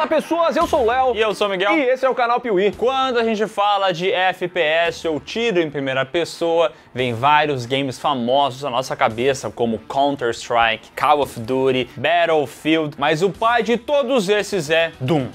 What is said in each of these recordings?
Olá pessoas, eu sou o Léo. E eu sou o Miguel. E esse é o canal Piuí. Quando a gente fala de FPS ou tiro em primeira pessoa, vem vários games famosos à nossa cabeça, como Counter-Strike, Call of Duty, Battlefield, mas o pai de todos esses é Doom.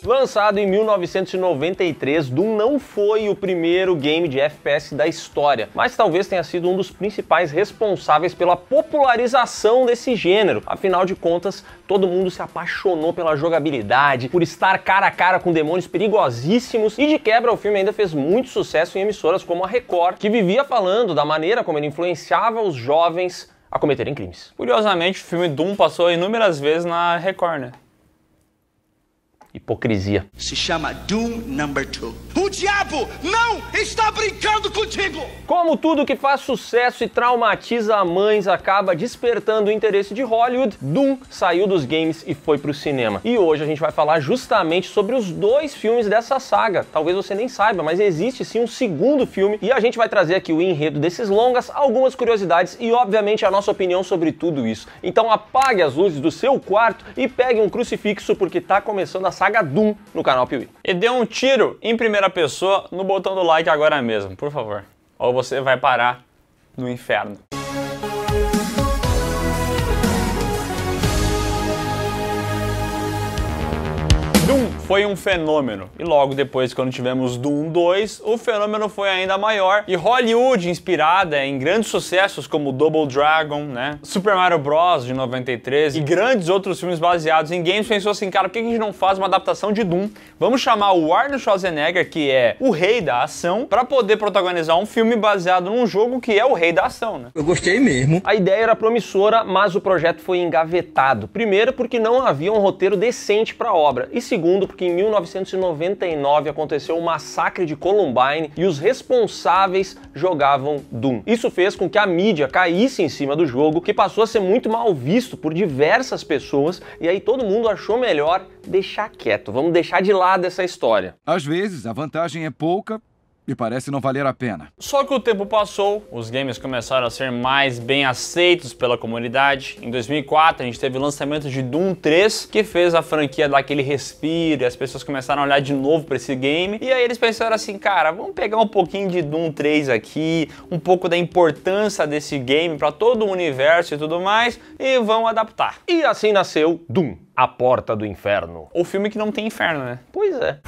Lançado em 1993, Doom não foi o primeiro game de FPS da história, mas talvez tenha sido um dos principais responsáveis pela popularização desse gênero. Afinal de contas, todo mundo se apaixonou pela jogabilidade, por estar cara a cara com demônios perigosíssimos, e de quebra o filme ainda fez muito sucesso em emissoras como a Record, que vivia falando da maneira como ele influenciava os jovens a cometerem crimes. Curiosamente, o filme Doom passou inúmeras vezes na Record, né? Hipocrisia. Se chama Doom Number 2. O diabo não está brincando contigo! Como tudo que faz sucesso e traumatiza mães acaba despertando o interesse de Hollywood, Doom saiu dos games e foi pro cinema. E hoje a gente vai falar justamente sobre os dois filmes dessa saga. Talvez você nem saiba, mas existe sim um segundo filme e a gente vai trazer aqui o enredo desses longas, algumas curiosidades e obviamente a nossa opinião sobre tudo isso. Então apague as luzes do seu quarto e pegue um crucifixo porque tá começando a saga Doom no canal Piuí. E dê um tiro em primeira pessoa no botão do like agora mesmo, por favor. Ou você vai parar no inferno. Doom foi um fenômeno, e logo depois, quando tivemos Doom 2, o fenômeno foi ainda maior, e Hollywood, inspirada em grandes sucessos como Double Dragon, né, Super Mario Bros. De 93 e grandes outros filmes baseados em games, pensou assim, cara, por que a gente não faz uma adaptação de Doom? Vamos chamar o Arnold Schwarzenegger, que é o rei da ação, para poder protagonizar um filme baseado num jogo que é o rei da ação, né? Eu gostei mesmo. A ideia era promissora, mas o projeto foi engavetado. Primeiro porque não havia um roteiro decente para a obra, e segundo porque em 1999 aconteceu o massacre de Columbine e os responsáveis jogavam Doom. Isso fez com que a mídia caísse em cima do jogo, que passou a ser muito mal visto por diversas pessoas, e aí todo mundo achou melhor deixar quieto. Vamos deixar de lado essa história. Às vezes a vantagem é pouca e parece não valer a pena. Só que o tempo passou, os games começaram a ser mais bem aceitos pela comunidade. Em 2004 a gente teve o lançamento de Doom 3, que fez a franquia dar aquele respiro e as pessoas começaram a olhar de novo para esse game. E aí eles pensaram assim, cara, vamos pegar um pouquinho de Doom 3 aqui, um pouco da importância desse game para todo o universo e tudo mais, e vão adaptar. E assim nasceu Doom, A Porta do Inferno. O filme que não tem inferno, né? Pois é.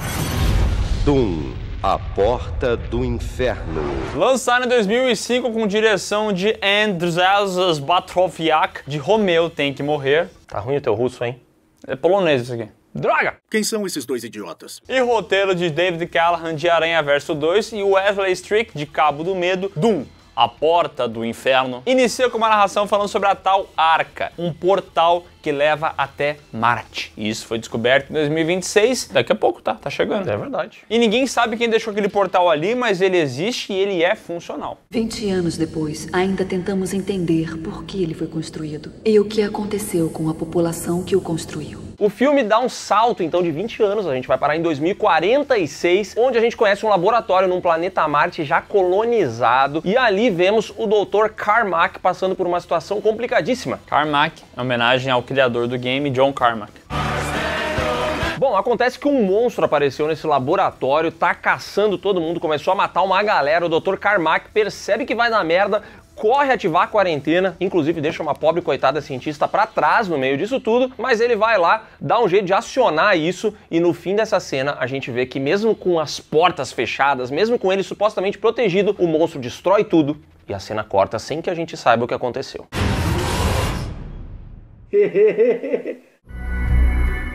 Doom, A Porta do Inferno. Lançado em 2005 com direção de Andrzej Batrowiak, de Romeu Tem Que Morrer. Tá ruim o teu russo, hein? É polonês isso aqui. Droga! Quem são esses dois idiotas? E roteiro de David Callahan de Aranha Verso 2 e Wesley Strick de Cabo do Medo, Doom, A Porta do Inferno. Inicia com uma narração falando sobre a tal Arca, um portal que leva até Marte. E isso foi descoberto em 2026, daqui a pouco tá chegando. É verdade. E ninguém sabe quem deixou aquele portal ali, mas ele existe e ele é funcional. 20 anos depois, ainda tentamos entender por que ele foi construído e o que aconteceu com a população que o construiu. O filme dá um salto, então, de 20 anos. A gente vai parar em 2046, onde a gente conhece um laboratório num planeta Marte já colonizado. E ali vemos o Dr. Carmack passando por uma situação complicadíssima. Carmack, em homenagem ao criador do game, John Carmack. Bom, acontece que um monstro apareceu nesse laboratório, tá caçando todo mundo, começou a matar uma galera. O Dr. Carmack percebe que vai dar merda, corre ativar a quarentena, inclusive deixa uma pobre coitada cientista pra trás no meio disso tudo, mas ele vai lá, dá um jeito de acionar isso, e no fim dessa cena a gente vê que mesmo com as portas fechadas, mesmo com ele supostamente protegido, o monstro destrói tudo e a cena corta sem que a gente saiba o que aconteceu.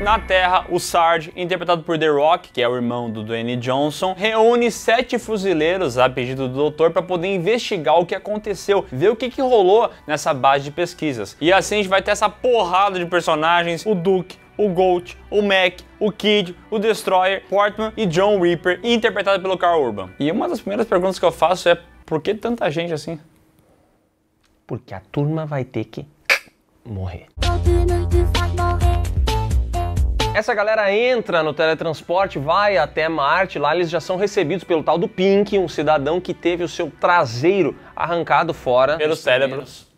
Na Terra, o Sarge, interpretado por The Rock, que é o irmão do Dwayne Johnson, reúne 7 fuzileiros a pedido do doutor para poder investigar o que aconteceu, ver o que rolou nessa base de pesquisas. E assim a gente vai ter essa porrada de personagens, o Duke, o Gold, o Mac, o Kid, o Destroyer, Portman e John Reaper, interpretado pelo Karl Urban. E uma das primeiras perguntas que eu faço é, por que tanta gente assim? Porque a turma vai ter que morrer. Essa galera entra no teletransporte, vai até Marte, lá eles já são recebidos pelo tal do Pink, um cidadão que teve o seu traseiro arrancado fora. Pelos cérebros.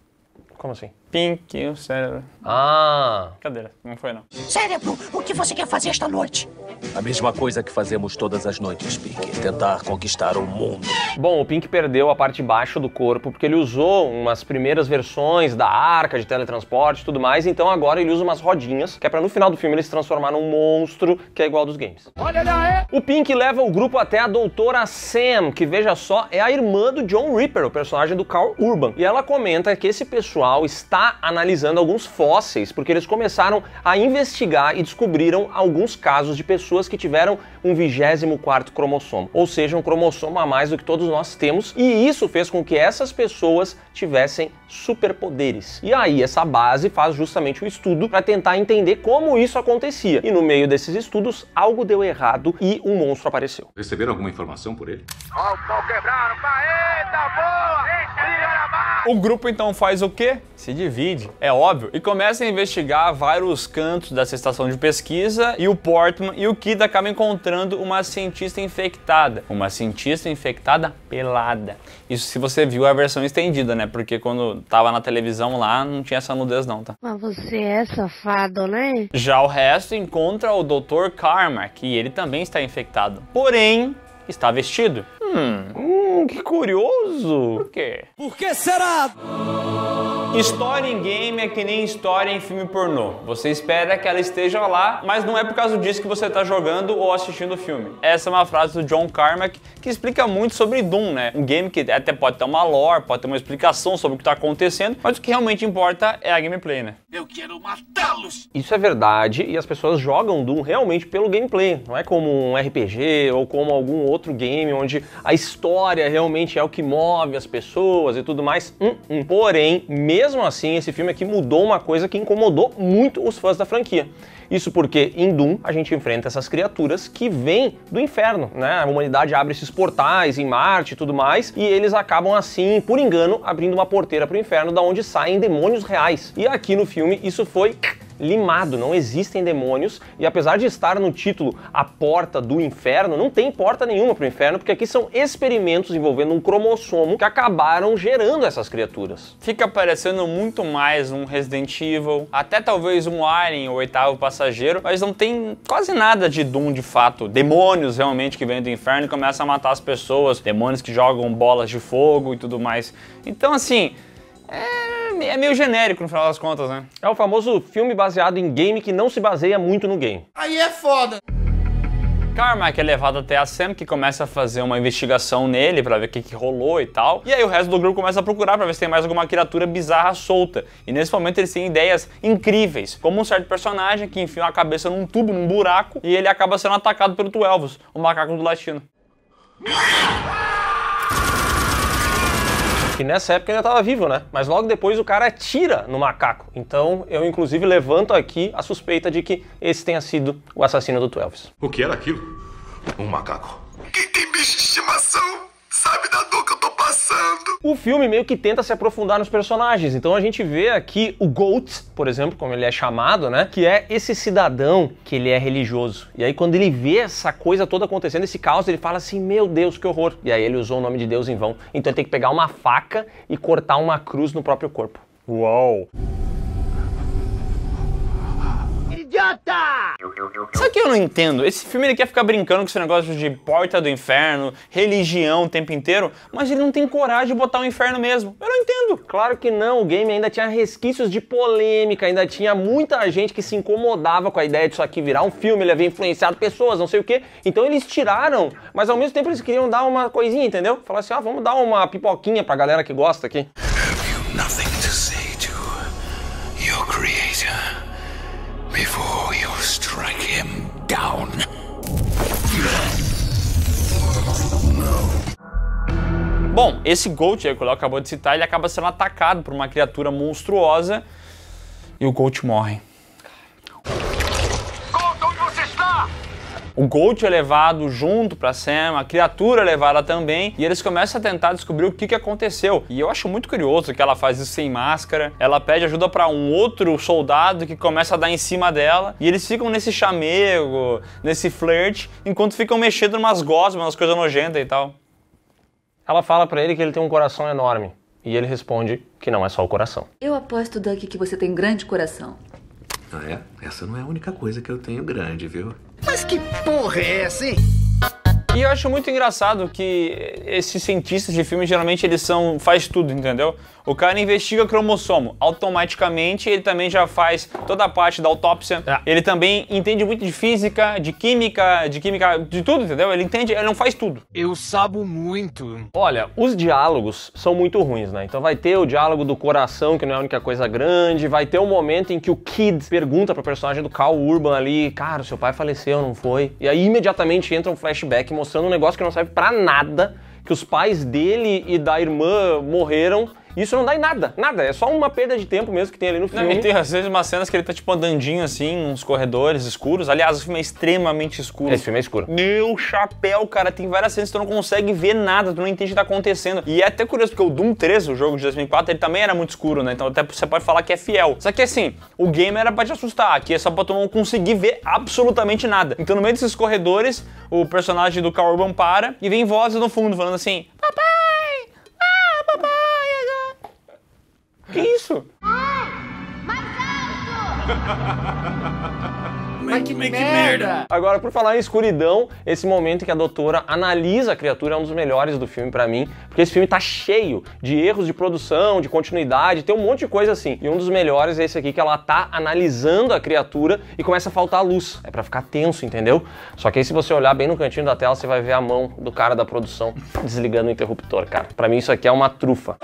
Como assim? Pink, o cérebro. Ah. Cadê? Não foi, não. Cérebro, o que você quer fazer esta noite? A mesma coisa que fazemos todas as noites, Pink. Tentar conquistar o mundo. Bom, o Pink perdeu a parte de baixo do corpo porque ele usou umas primeiras versões da arca de teletransporte e tudo mais, então agora ele usa umas rodinhas, que é pra no final do filme ele se transformar num monstro que é igual dos games. Olha aí! O Pink leva o grupo até a doutora Sam, que veja só, é a irmã do John Reaper, o personagem do Karl Urban. E ela comenta que esse pessoal está analisando alguns fósseis, porque eles começaram a investigar e descobriram alguns casos de pessoas que tiveram um 24º cromossomo, ou seja, um cromossomo a mais do que todos nós temos, e isso fez com que essas pessoas tivessem superpoderes. E aí essa base faz justamente o estudo para tentar entender como isso acontecia. E no meio desses estudos, algo deu errado e um monstro apareceu. Receberam alguma informação por ele? Ó, o pau quebrado, eita boa! O grupo então faz o quê? Se divide, é óbvio, e começa a investigar vários cantos dessa estação de pesquisa, e o Portman e o Kid acabam encontrando uma cientista infectada. Uma cientista infectada pelada. Isso se você viu a versão estendida, né? Porque quando tava na televisão lá, não tinha essa nudez não, tá? Mas você é safado, né? Já o resto encontra o Dr. Carmack, e ele também está infectado. Porém, está vestido. Que curioso! Por quê? Por que será? História em game é que nem história em filme pornô. Você espera que ela esteja lá, mas não é por causa disso que você está jogando ou assistindo o filme. Essa é uma frase do John Carmack que explica muito sobre Doom, né? Um game que até pode ter uma lore, pode ter uma explicação sobre o que está acontecendo, mas o que realmente importa é a gameplay, né? Eu quero matá-los! Isso é verdade, e as pessoas jogam Doom realmente pelo gameplay, não é como um RPG ou como algum outro game onde a história realmente é o que move as pessoas e tudo mais. Porém, mesmo assim, esse filme aqui mudou uma coisa que incomodou muito os fãs da franquia. Isso porque em Doom a gente enfrenta essas criaturas que vêm do inferno, né? A humanidade abre esses portais em Marte e tudo mais, e eles acabam assim, por engano, abrindo uma porteira para o inferno da onde saem demônios reais. E aqui no filme isso foi limado, não existem demônios, e apesar de estar no título A Porta do Inferno, não tem porta nenhuma para o inferno, porque aqui são experimentos envolvendo um cromossomo que acabaram gerando essas criaturas. Fica parecendo muito mais um Resident Evil, até talvez um Alien, o Oitavo Passageiro, mas não tem quase nada de Doom de fato. Demônios realmente que vêm do inferno e começam a matar as pessoas, demônios que jogam bolas de fogo e tudo mais. Então assim, é meio genérico no final das contas, né? É o famoso filme baseado em game que não se baseia muito no game. Aí é foda! Carmack é levado até a Sam, que começa a fazer uma investigação nele pra ver o que rolou e tal. E aí o resto do grupo começa a procurar pra ver se tem mais alguma criatura bizarra solta. E nesse momento eles têm ideias incríveis, como um certo personagem que enfia a cabeça num tubo, num buraco, e ele acaba sendo atacado pelo Twelvos, o macaco do latino. Que nessa época ainda estava vivo, né? Mas logo depois o cara atira no macaco. Então eu inclusive levanto aqui a suspeita de que esse tenha sido o assassino do Twelvos. O que era aquilo? Um macaco. Quem tem bicho de estimação sabe da dor que eu tô passando. O filme meio que tenta se aprofundar nos personagens, então a gente vê aqui o Goat, por exemplo, como ele é chamado, né, que é esse cidadão que ele é religioso. E aí quando ele vê essa coisa toda acontecendo, esse caos, ele fala assim, meu Deus, que horror. E aí ele usou o nome de Deus em vão. Então ele tem que pegar uma faca e cortar uma cruz no próprio corpo. Uau! Idiota! Sabe o que eu não entendo? Esse filme ele quer ficar brincando com esse negócio de porta do inferno, religião o tempo inteiro, mas ele não tem coragem de botar o inferno mesmo. Eu não entendo. Claro que não, o game ainda tinha resquícios de polêmica, ainda tinha muita gente que se incomodava com a ideia disso aqui virar um filme, ele havia influenciado pessoas, não sei o quê. Então eles tiraram, mas ao mesmo tempo eles queriam dar uma coisinha, entendeu? Falar assim, vamos dar uma pipoquinha pra galera que gosta aqui. Have you nothing to say to your creator before you strike him down? Bom, esse Goat aí que o Léo acabou de citar, ele acaba sendo atacado por uma criatura monstruosa e o Goat morre. Conta onde você está! O Goat é levado junto pra Sam, a criatura é levada também, e eles começam a tentar descobrir o que aconteceu. E eu acho muito curioso que ela faz isso sem máscara, ela pede ajuda pra um outro soldado que começa a dar em cima dela, e eles ficam nesse chamego, nesse flirt, enquanto ficam mexendo umas gosmas, umas coisas nojentas e tal. Ela fala pra ele que ele tem um coração enorme. E ele responde que não é só o coração. Eu aposto, Doug, que você tem um grande coração. Ah, é? Essa não é a única coisa que eu tenho grande, viu? Mas que porra é essa, hein? E eu acho muito engraçado que esses cientistas de filme, geralmente, eles faz tudo, entendeu? O cara investiga cromossomo, automaticamente ele também já faz toda a parte da autópsia, ele também entende muito de física, de química, de tudo, entendeu? Ele entende, ele não faz tudo. Eu sabo muito. Olha, os diálogos são muito ruins, né? Então vai ter o diálogo do coração, que não é a única coisa grande, vai ter um momento em que o Kid pergunta pro personagem do Karl Urban ali, cara, o seu pai faleceu, não foi? E aí imediatamente entra um flashback mostrando um negócio que não serve pra nada, que os pais dele e da irmã morreram. Isso não dá em nada, é só uma perda de tempo mesmo que tem ali no filme. Não, e tem às vezes umas cenas que ele tá tipo andandinho assim, uns corredores escuros. Aliás, o filme é extremamente escuro. Esse filme é escuro. Meu chapéu, cara, tem várias cenas que tu não consegue ver nada, tu não entende o que tá acontecendo. E é até curioso, porque o Doom 3, o jogo de 2004, ele também era muito escuro, né? Então até você pode falar que é fiel. Só que assim, o game era pra te assustar, aqui é só pra tu não conseguir ver absolutamente nada. Então no meio desses corredores, o personagem do Karl Urban para e vem vozes no fundo falando assim, papai! Ah, papai! Que isso? Mas que merda! Agora, por falar em escuridão, esse momento em que a doutora analisa a criatura é um dos melhores do filme pra mim, porque esse filme tá cheio de erros de produção, de continuidade, tem um monte de coisa assim. E um dos melhores é esse aqui, que ela tá analisando a criatura e começa a faltar luz. É pra ficar tenso, entendeu? Só que aí se você olhar bem no cantinho da tela, você vai ver a mão do cara da produção desligando o interruptor, cara. Pra mim isso aqui é uma trufa.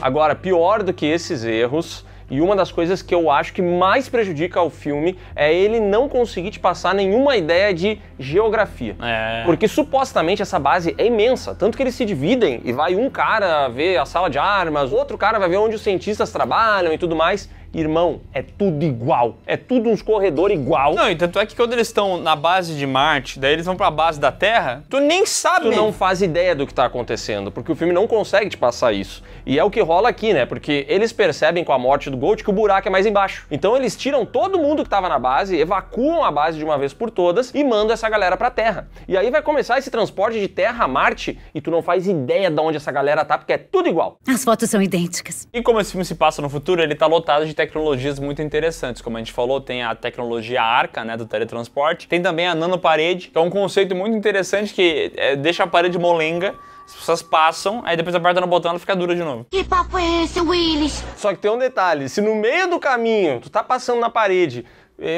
Agora, pior do que esses erros, e uma das coisas que eu acho que mais prejudica o filme é ele não conseguir te passar nenhuma ideia de geografia. Porque supostamente essa base é imensa, tanto que eles se dividem e vai um cara ver a sala de armas, outro cara vai ver onde os cientistas trabalham e tudo mais. Irmão, é tudo igual. É tudo uns corredores igual. Não, e tanto é que quando eles estão na base de Marte, daí eles vão pra base da Terra, tu nem sabe. Tu não faz ideia do que tá acontecendo, porque o filme não consegue te passar isso. E é o que rola aqui, né? Porque eles percebem com a morte do Gold que o buraco é mais embaixo. Então eles tiram todo mundo que tava na base, evacuam a base de uma vez por todas e mandam essa galera pra Terra. E aí vai começar esse transporte de Terra a Marte e tu não faz ideia de onde essa galera tá, porque é tudo igual. As fotos são idênticas. E como esse filme se passa no futuro, ele tá lotado de tecnologias muito interessantes. Como a gente falou, tem a tecnologia ARCA, né, do teletransporte. Tem também a nanoparede, que é um conceito muito interessante que deixa a parede molenga. As pessoas passam, aí depois aperta no botão e ela fica dura de novo. Que papo é esse, Willis? Só que tem um detalhe, se no meio do caminho tu tá passando na parede,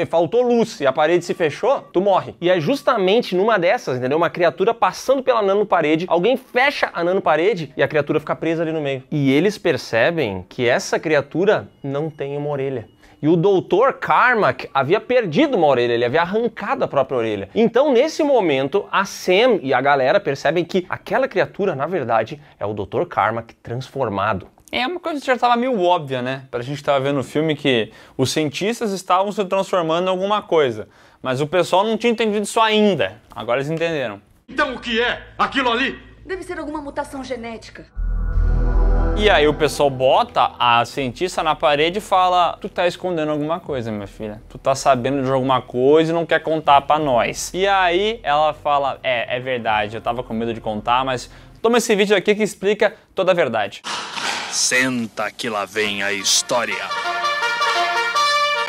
faltou luz e a parede se fechou, tu morre. E é justamente numa dessas, entendeu? Uma criatura passando pela nanoparede, alguém fecha a nanoparede e a criatura fica presa ali no meio. E eles percebem que essa criatura não tem uma orelha. E o Dr. Carmack havia perdido uma orelha, ele havia arrancado a própria orelha. Então, nesse momento, a Sam e a galera percebem que aquela criatura, na verdade, é o Dr. Carmack transformado. É uma coisa que já estava meio óbvia, né? Pra gente estar vendo no filme que os cientistas estavam se transformando em alguma coisa. Mas o pessoal não tinha entendido isso ainda. Agora eles entenderam. Então o que é? Aquilo ali? Deve ser alguma mutação genética. E aí o pessoal bota a cientista na parede e fala: tu tá escondendo alguma coisa, minha filha. Tu tá sabendo de alguma coisa e não quer contar pra nós. E aí ela fala: é verdade, eu tava com medo de contar, mas toma esse vídeo aqui que explica toda a verdade. Senta que lá vem a história.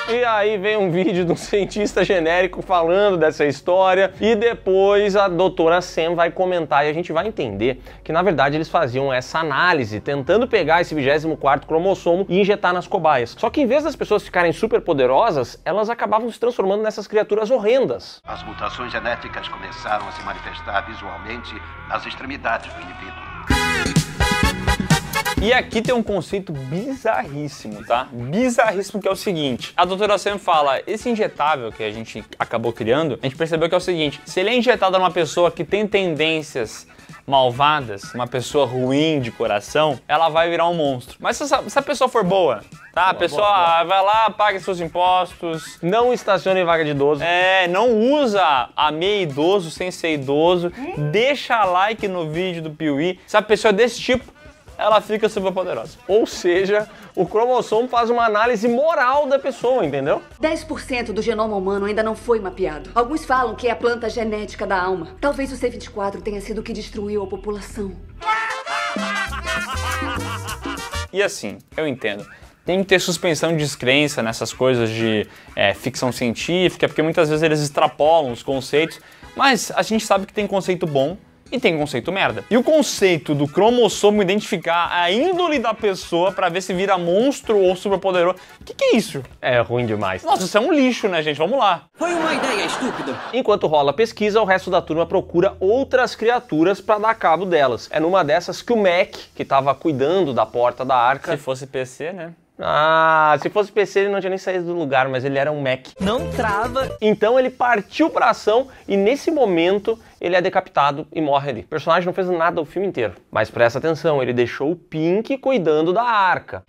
E aí vem um vídeo de um cientista genérico falando dessa história e depois a doutora Sam vai comentar e a gente vai entender que na verdade eles faziam essa análise tentando pegar esse 24º cromossomo e injetar nas cobaias. Só que em vez das pessoas ficarem super poderosas, elas acabavam se transformando nessas criaturas horrendas. As mutações genéticas começaram a se manifestar visualmente nas extremidades do indivíduo. E aqui tem um conceito bizarríssimo, tá? Bizarríssimo, que é o seguinte. A doutora Sam fala, esse injetável que a gente acabou criando, a gente percebeu que é o seguinte: se ele é injetado numa pessoa que tem tendências malvadas, uma pessoa ruim de coração, ela vai virar um monstro. Mas se a pessoa for boa, tá? A pessoa vai lá, paga seus impostos. Não estaciona em vaga de idoso. Não usa a meia idoso sem ser idoso. Deixa like no vídeo do Piuí. Se a pessoa é desse tipo, ela fica super poderosa. Ou seja, o cromossomo faz uma análise moral da pessoa, entendeu? 10% do genoma humano ainda não foi mapeado. Alguns falam que é a planta genética da alma. Talvez o C24 tenha sido o que destruiu a população. E assim, eu entendo. Tem que ter suspensão de descrença nessas coisas de ficção científica, porque muitas vezes eles extrapolam os conceitos, mas a gente sabe que tem conceito bom e tem conceito merda. E o conceito do cromossomo identificar a índole da pessoa pra ver se vira monstro ou superpoderoso, que é isso? É ruim demais. Nossa, isso é um lixo, né, gente? Vamos lá. Foi uma ideia estúpida. Enquanto rola a pesquisa, o resto da turma procura outras criaturas pra dar cabo delas. É numa dessas que o Mac, que tava cuidando da porta da arca... Se fosse PC, né? Ah, se fosse PC ele não tinha nem saído do lugar, mas ele era um Mac. Não trava. Então ele partiu pra ação e nesse momento ele é decapitado e morre ali. O personagem não fez nada o filme inteiro. Mas presta atenção, ele deixou o Pink cuidando da arca.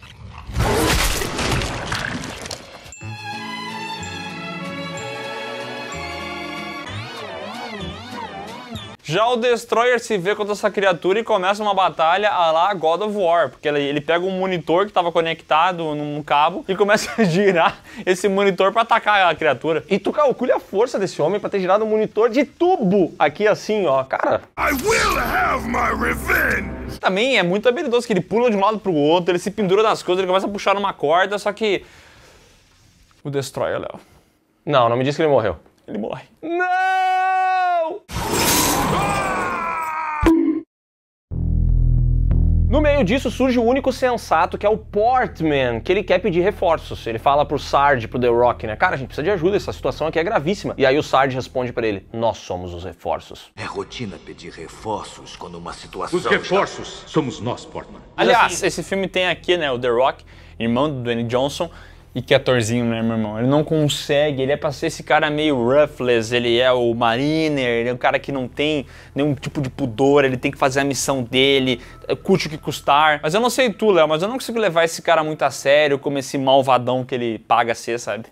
Já o Destroyer se vê contra essa criatura e começa uma batalha a lá God of War, porque ele pega um monitor que estava conectado num cabo e começa a girar esse monitor para atacar a criatura. E tu calcule a força desse homem para ter girado um monitor de tubo aqui assim, ó, cara. I will have my revenge! Também é muito habilidoso, que ele pula de um lado pro outro, ele se pendura das coisas, ele começa a puxar numa corda, só que... O Destroyer, Léo. Não me diz que ele morreu. Ele morre. Não! No meio disso surge o único sensato, que é o Portman, que ele quer pedir reforços. Ele fala pro Sarge, pro The Rock, né? Cara, a gente precisa de ajuda, essa situação aqui é gravíssima. E aí o Sarge responde pra ele, nós somos os reforços. É rotina pedir reforços quando uma situação... Os reforços somos nós, Portman. Aliás, esse filme tem aqui, né, o The Rock, irmão do Dwayne Johnson. E que atorzinho, né, meu irmão? Ele não consegue, ele é pra ser esse cara meio ruthless, ele é o mariner, ele é um cara que não tem nenhum tipo de pudor, ele tem que fazer a missão dele, custe o que custar. Mas eu não sei tu, Léo, mas eu não consigo levar esse cara muito a sério, como esse malvadão que ele paga ser, sabe?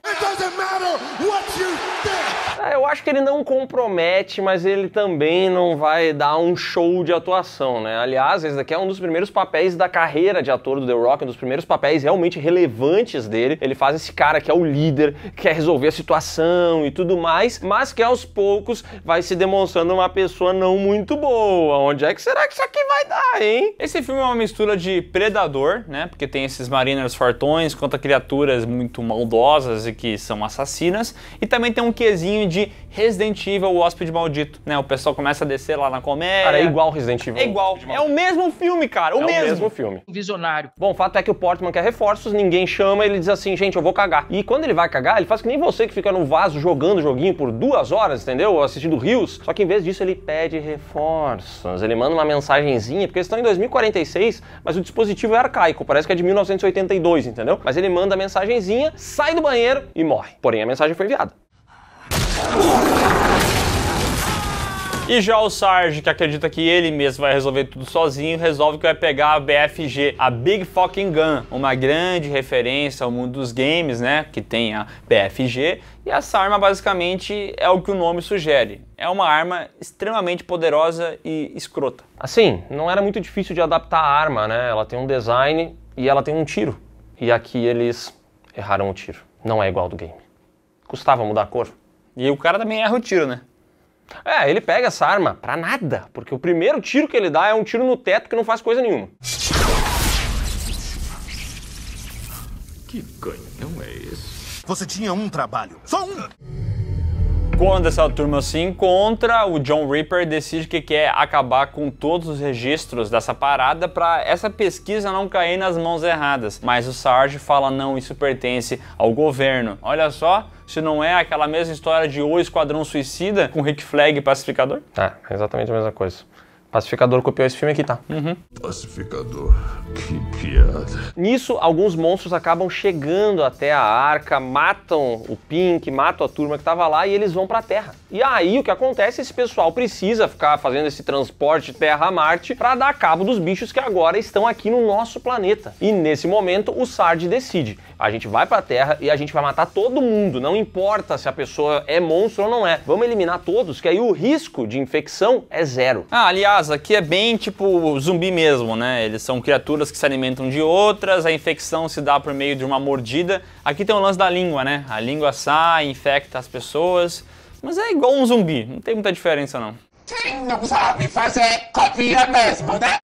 Eu acho que ele não compromete, mas ele também não vai dar um show de atuação, né? Aliás, esse daqui é um dos primeiros papéis da carreira de ator do The Rock, um dos primeiros papéis realmente relevantes dele. Ele faz esse cara que é o líder, que quer resolver a situação e tudo mais, mas que aos poucos vai se demonstrando uma pessoa não muito boa. Onde é que será que isso aqui vai dar, hein? Esse filme é uma mistura de Predador, né? Porque tem esses mariners fortões contra criaturas muito maldosas e que são assassinas, e também tem um quesinho de Resident Evil, o Hóspede Maldito, né? O pessoal começa a descer lá na comédia. Cara, é igual Resident Evil. É igual. É o mesmo filme, cara. O mesmo filme. Visionário. Bom, o fato é que o Portman quer reforços, ninguém chama, ele diz assim, gente, eu vou cagar. E quando ele vai cagar, ele faz que nem você que fica no vaso jogando o joguinho por 2 horas, entendeu? Assistindo Rios. Só que em vez disso ele pede reforços. Ele manda uma mensagenzinha, porque eles estão em 2046, mas o dispositivo é arcaico, parece que é de 1982, entendeu? Mas ele manda a mensagenzinha, sai do banheiro e morre. Porém, a mensagem foi enviada. E já o Sarge, que acredita que ele mesmo vai resolver tudo sozinho, resolve que vai pegar a BFG, a Big Fucking Gun, uma grande referência ao mundo dos games, né, que tem a BFG, e essa arma basicamente é o que o nome sugere. É uma arma extremamente poderosa e escrota. Assim, não era muito difícil de adaptar a arma, né, ela tem um design e ela tem um tiro. E aqui eles erraram o tiro, não é igual ao do game. Custava mudar a cor. E o cara também erra o tiro, né? É, ele pega essa arma pra nada, porque o primeiro tiro que ele dá é um tiro no teto que não faz coisa nenhuma. Que canhão é esse? Você tinha um trabalho, só um! Quando essa turma se encontra, o John Reaper decide que quer acabar com todos os registros dessa parada para essa pesquisa não cair nas mãos erradas. Mas o Sarge fala, não, isso pertence ao governo. Olha só, se não é aquela mesma história de O Esquadrão Suicida com Rick Flag e Pacificador? É exatamente a mesma coisa. Pacificador copiou esse filme aqui, tá? Pacificador, que piada. Nisso, alguns monstros acabam chegando até a arca, matam o Pink, matam a turma que tava lá e eles vão pra Terra. E aí, o que acontece? Esse pessoal precisa ficar fazendo esse transporte Terra-Marte pra dar cabo dos bichos que agora estão aqui no nosso planeta. E nesse momento, o Sarge decide. A gente vai pra Terra e a gente vai matar todo mundo, não importa se a pessoa é monstro ou não é. Vamos eliminar todos, que aí o risco de infecção é 0. Aliás, aqui é bem tipo zumbi mesmo, né? Eles são criaturas que se alimentam de outras, a infecção se dá por meio de uma mordida. Aqui tem o lance da língua, né? A língua sai, infecta as pessoas, mas é igual um zumbi, não tem muita diferença não. Quem não sabe fazer, copia mesmo, né?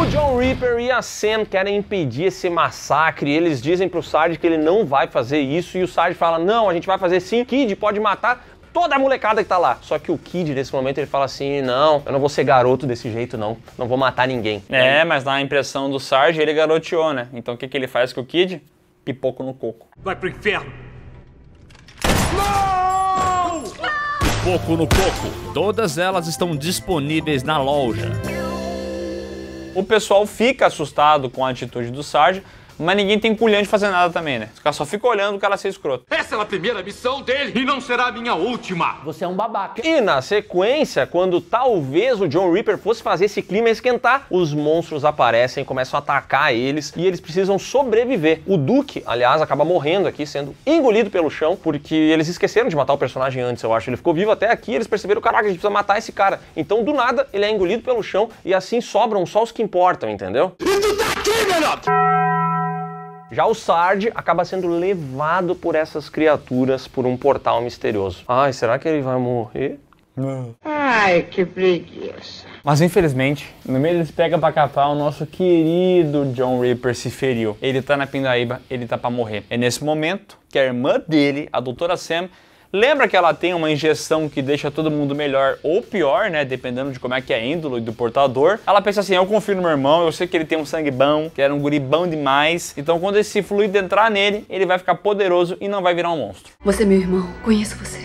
O John Reaper e a Sam querem impedir esse massacre. Eles dizem pro Sarge que ele não vai fazer isso e o Sarge fala, não, a gente vai fazer sim, Kid pode matar toda a molecada que tá lá. Só que o Kid, nesse momento, ele fala assim, não, eu não vou ser garoto desse jeito, não vou matar ninguém. É, mas na impressão do Sarge, ele garoteou, né? Então o que ele faz com o Kid? Pipoco no coco. Vai pro inferno! Não! Pipoco no coco. Todas elas estão disponíveis na loja. O pessoal fica assustado com a atitude do Sarge, mas ninguém tem culhão de fazer nada também, né? Os caras só ficam olhando o cara ser escroto. Essa é a primeira missão dele e não será a minha última. Você é um babaca. E na sequência, quando talvez o John Reaper fosse fazer esse clima esquentar, os monstros aparecem, começam a atacar eles e eles precisam sobreviver. O Duke, aliás, acaba morrendo aqui, sendo engolido pelo chão, porque eles esqueceram de matar o personagem antes, eu acho. Ele ficou vivo até aqui, eles perceberam, caraca, a gente precisa matar esse cara. Então, do nada, ele é engolido pelo chão e assim sobram só os que importam, entendeu? E tu tá aqui, garoto! Já o Sarge acaba sendo levado por essas criaturas por um portal misterioso. Ai, será que ele vai morrer? Não. Ai, que preguiça. Mas infelizmente, no meio deles pega pra capar, o nosso querido John Reaper se feriu. Ele tá na pindaíba, ele tá pra morrer. É nesse momento que a irmã dele, a doutora Sam, lembra que ela tem uma injeção que deixa todo mundo melhor ou pior, né? Dependendo de como é que é a índole do portador. Ela pensa assim, eu confio no meu irmão, eu sei que ele tem um sangue bom, que era um guri bom demais. Então quando esse fluido entrar nele, ele vai ficar poderoso e não vai virar um monstro. Você é meu irmão, conheço você.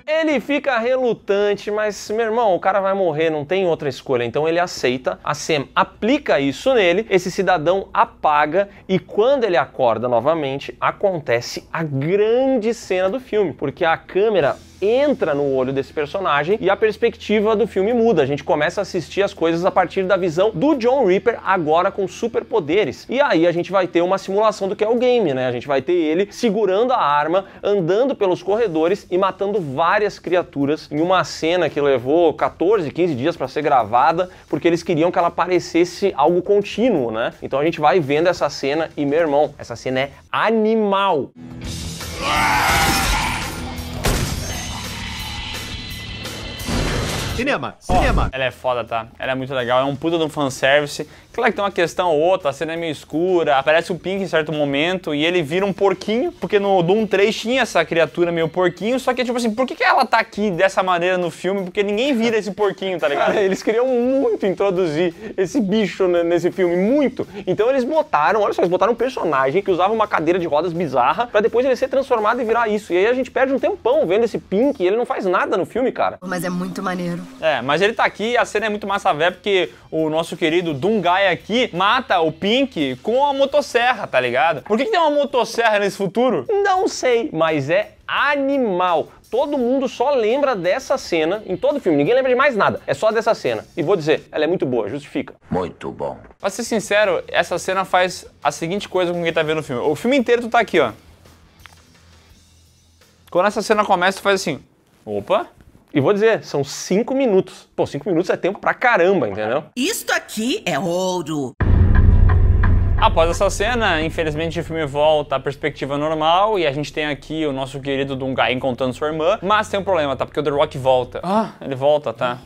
Ele fica relutante, mas, meu irmão, o cara vai morrer, não tem outra escolha. Então ele aceita, a Sam aplica isso nele, esse cidadão apaga e quando ele acorda novamente, acontece a grande cena do filme, porque a câmera entra no olho desse personagem e a perspectiva do filme muda. A gente começa a assistir as coisas a partir da visão do John Reaper, agora com superpoderes. E aí a gente vai ter uma simulação do que é o game, né? A gente vai ter ele segurando a arma, andando pelos corredores e matando várias criaturas em uma cena que levou 14, 15 dias para ser gravada, porque eles queriam que ela parecesse algo contínuo, né? Então a gente vai vendo essa cena e, meu irmão, essa cena é animal. Cinema. Ela é foda, tá? Ela é muito legal, é um puta de um fanservice. Claro que tem uma questão ou outra, a cena é meio escura, aparece o Pink em certo momento e ele vira um porquinho, porque no Doom 3 tinha essa criatura meio porquinho, só que tipo assim, por que ela tá aqui dessa maneira no filme? Porque ninguém vira esse porquinho, tá ligado? Eles queriam muito introduzir esse bicho nesse filme, muito. Então eles botaram, olha só, eles botaram um personagem que usava uma cadeira de rodas bizarra pra depois ele ser transformado e virar isso. E aí a gente perde um tempão vendo esse Pink e ele não faz nada no filme, cara. Mas é muito maneiro. É, mas ele tá aqui e a cena é muito massa véia, porque o nosso querido Doomguy aqui mata o Pink com a motosserra, tá ligado? Por que tem uma motosserra nesse futuro? Não sei, mas é animal. Todo mundo só lembra dessa cena em todo o filme, ninguém lembra de mais nada, é só dessa cena. E vou dizer, ela é muito boa, justifica. Muito bom. Pra ser sincero, essa cena faz a seguinte coisa com quem tá vendo o filme. O filme inteiro tu tá aqui, ó. Quando essa cena começa, tu faz assim, opa... E vou dizer, são 5 minutos. Pô, 5 minutos é tempo pra caramba, entendeu? Isto aqui é ouro. Após essa cena, infelizmente o filme volta à perspectiva normal e a gente tem aqui o nosso querido Doomguy encontrando sua irmã, mas tem um problema, tá? Porque o The Rock volta. Ah, ele volta, tá?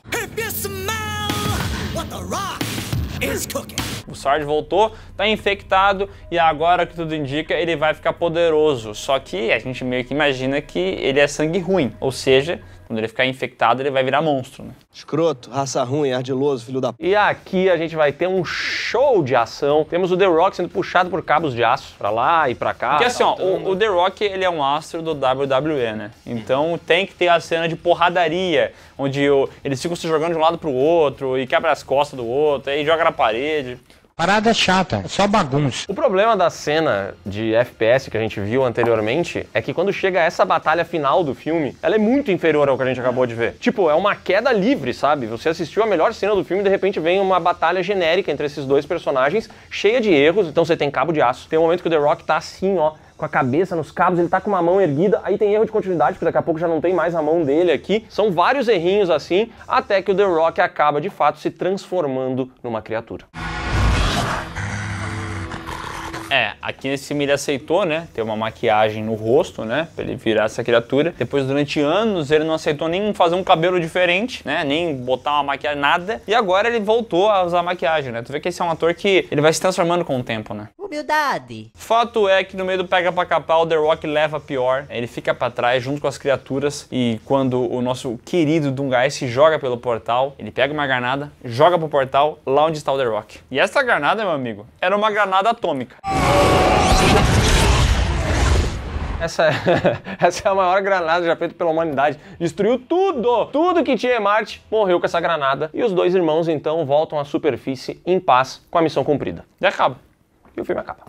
O Sarge voltou, tá infectado e agora que tudo indica ele vai ficar poderoso. Só que a gente meio que imagina que ele é sangue ruim, ou seja, quando ele ficar infectado ele vai virar monstro, né? Escroto, raça ruim, ardiloso, filho da... E aqui a gente vai ter um show de ação. Temos o The Rock sendo puxado por cabos de aço pra lá e pra cá. Porque assim, ó, o The Rock ele é um astro do WWE, né? Então tem que ter a cena de porradaria, onde eles ficam se jogando de um lado pro outro e quebra as costas do outro, aí joga na parede. Parada chata, é só bagunça. O problema da cena de FPS que a gente viu anteriormente é que quando chega essa batalha final do filme, ela é muito inferior ao que a gente acabou de ver. Tipo, é uma queda livre, sabe? Você assistiu a melhor cena do filme e de repente vem uma batalha genérica entre esses dois personagens, cheia de erros, então você tem cabo de aço. Tem um momento que o The Rock tá assim, ó, com a cabeça nos cabos, ele tá com uma mão erguida, aí tem erro de continuidade, porque daqui a pouco já não tem mais a mão dele aqui. São vários errinhos assim, até que o The Rock acaba de fato se transformando numa criatura. Aqui nesse filme ele aceitou, né, ter uma maquiagem no rosto, né, pra ele virar essa criatura. Depois, durante anos, ele não aceitou nem fazer um cabelo diferente, né, nem botar uma maquiagem, nada. E agora ele voltou a usar maquiagem, né. Tu vê que esse é um ator que ele vai se transformando com o tempo, né. Humildade. Fato é que no meio do pega pra capar, o The Rock leva a pior. Ele fica pra trás junto com as criaturas e quando o nosso querido Doomguy se joga pelo portal, ele pega uma granada, joga pro portal lá onde está o The Rock. E essa granada, meu amigo, era uma granada atômica. Essa é a maior granada já feita pela humanidade. Destruiu tudo! Tudo que tinha em Marte morreu com essa granada. E os dois irmãos, então, voltam à superfície em paz com a missão cumprida. E acaba. E o filme acaba.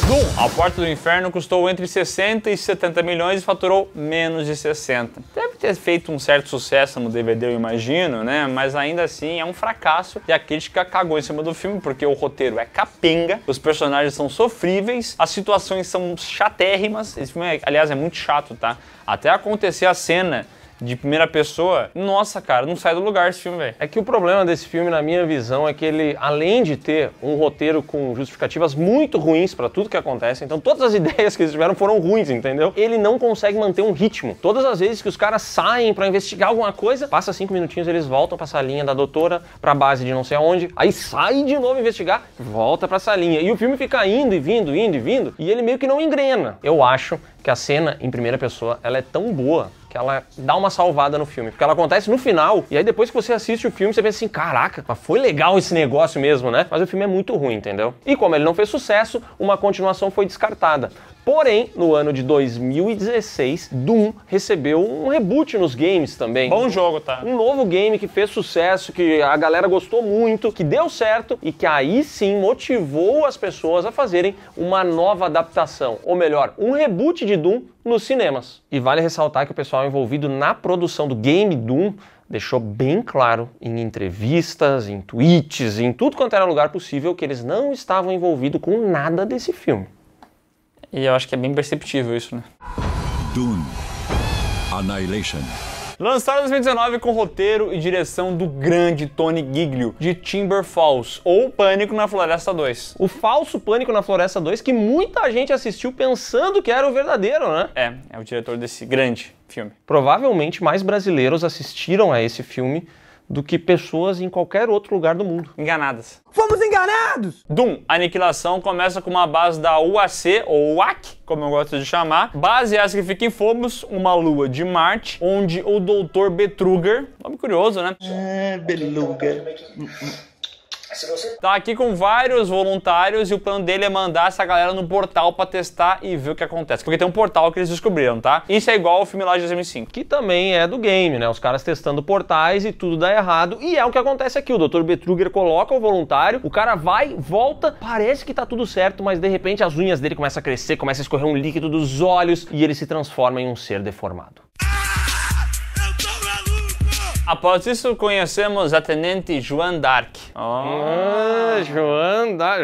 Doom, A Porta do Inferno, custou entre 60 e 70 milhões e faturou menos de 60. Deve ter feito um certo sucesso no DVD, eu imagino, né? Mas ainda assim é um fracasso e a crítica cagou em cima do filme porque o roteiro é capenga, os personagens são sofríveis, as situações são chatérrimas. Esse filme, aliás, é muito chato, tá? Até acontecer a cena de primeira pessoa, nossa, cara, não sai do lugar esse filme, velho. É que o problema desse filme, na minha visão, é que ele, além de ter um roteiro com justificativas muito ruins pra tudo que acontece, então todas as ideias que eles tiveram foram ruins, entendeu? Ele não consegue manter um ritmo. Todas as vezes que os caras saem pra investigar alguma coisa, passa 5 minutinhos, eles voltam pra salinha da doutora, pra base de não sei aonde, aí sai de novo investigar, volta pra salinha. E o filme fica indo e vindo, indo e vindo, e ele meio que não engrena. Eu acho que a cena em primeira pessoa, ela é tão boa que ela dá uma salvada no filme, porque ela acontece no final, e aí depois que você assiste o filme, você pensa assim, caraca, mas foi legal esse negócio mesmo, né? Mas o filme é muito ruim, entendeu? E como ele não fez sucesso, uma continuação foi descartada. Porém, no ano de 2016, Doom recebeu um reboot nos games também. Bom jogo, tá? Um novo game que fez sucesso, que a galera gostou muito, que deu certo e que aí sim motivou as pessoas a fazerem uma nova adaptação. Ou melhor, um reboot de Doom nos cinemas. E vale ressaltar que o pessoal envolvido na produção do game Doom deixou bem claro em entrevistas, em tweets, em tudo quanto era lugar possível, que eles não estavam envolvidos com nada desse filme. E eu acho que é bem perceptível isso, né? Dune. Annihilation. Lançado em 2019 com roteiro e direção do grande Tony Giglio, de Timber Falls, ou Pânico na Floresta 2. O falso Pânico na Floresta 2, que muita gente assistiu pensando que era o verdadeiro, né? É o diretor desse grande filme. Provavelmente mais brasileiros assistiram a esse filme do que pessoas em qualquer outro lugar do mundo. Enganadas. Fomos enganados! Doom, Aniquilação, começa com uma base da UAC, ou UAC, como eu gosto de chamar. Base essa que fica em Phobos, uma lua de Marte, onde o Dr. Betruger, nome curioso, né? Beluga. Tá aqui com vários voluntários e o plano dele é mandar essa galera no portal pra testar e ver o que acontece. Porque tem um portal que eles descobriram, tá? Isso é igual ao filme lá de 2005. Que também é do game, né? Os caras testando portais e tudo dá errado. E é o que acontece aqui. O Dr. Betruger coloca o voluntário, o cara vai, volta, parece que tá tudo certo, mas de repente as unhas dele começam a crescer, começa a escorrer um líquido dos olhos e ele se transforma em um ser deformado. Após isso, conhecemos a Tenente Joan d'Arc.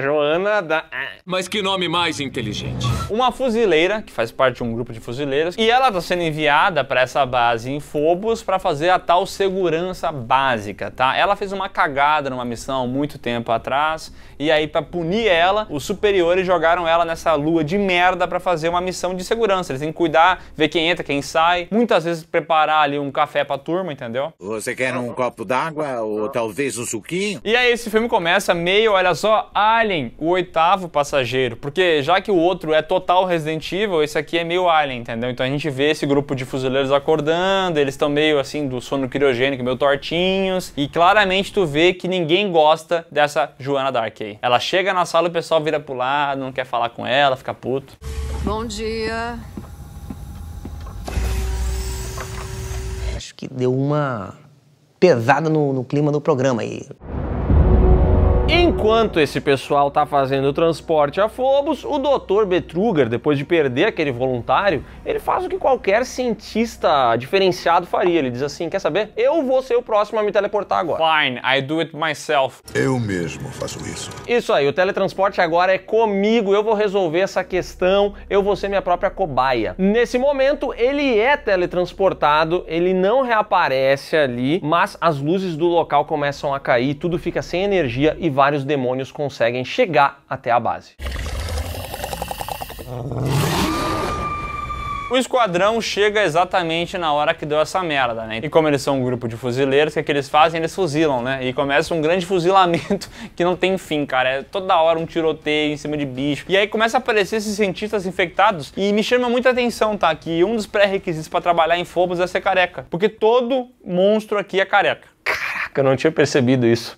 Joana da... Mas que nome mais inteligente. Uma fuzileira, que faz parte de um grupo de fuzileiros, e ela está sendo enviada para essa base em Phobos para fazer a tal segurança básica, tá? Ela fez uma cagada numa missão muito tempo atrás, e aí para punir ela, os superiores jogaram ela nessa lua de merda para fazer uma missão de segurança. Eles têm que cuidar, ver quem entra, quem sai, muitas vezes preparar ali um café pra turma, entendeu? Você quer um copo d'água ou talvez um suquinho? E aí esse filme começa meio, olha só, Alien, o 8º passageiro, porque já que o outro é total Resident Evil, esse aqui é meio Alien, entendeu? Então a gente vê esse grupo de fuzileiros acordando, eles estão meio assim do sono criogênico, meio tortinhos, e claramente tu vê que ninguém gosta dessa Joana d'Arc aí. Ela chega na sala e o pessoal vira pro lado, não quer falar com ela, fica puto. Bom dia. Acho que deu uma pesada no clima do programa aí. Enquanto esse pessoal tá fazendo o transporte a Phobos, o Dr. Betruger, depois de perder aquele voluntário, ele faz o que qualquer cientista diferenciado faria. Ele diz assim, quer saber? Eu vou ser o próximo a me teleportar agora. Fine, I do it myself. Eu mesmo faço isso. Isso aí, o teletransporte agora é comigo, eu vou resolver essa questão, eu vou ser minha própria cobaia. Nesse momento, ele é teletransportado, ele não reaparece ali, mas as luzes do local começam a cair, tudo fica sem energia e vários demônios conseguem chegar até a base. O esquadrão chega exatamente na hora que deu essa merda, né? E como eles são um grupo de fuzileiros, o que eles fazem? Eles fuzilam, né? E começa um grande fuzilamento que não tem fim, cara. É toda hora um tiroteio em cima de bicho. E aí começa a aparecer esses cientistas infectados e me chama muita atenção, tá? Que um dos pré-requisitos para trabalhar em Phobos é ser careca. Porque todo monstro aqui é careca. Caraca, eu não tinha percebido isso.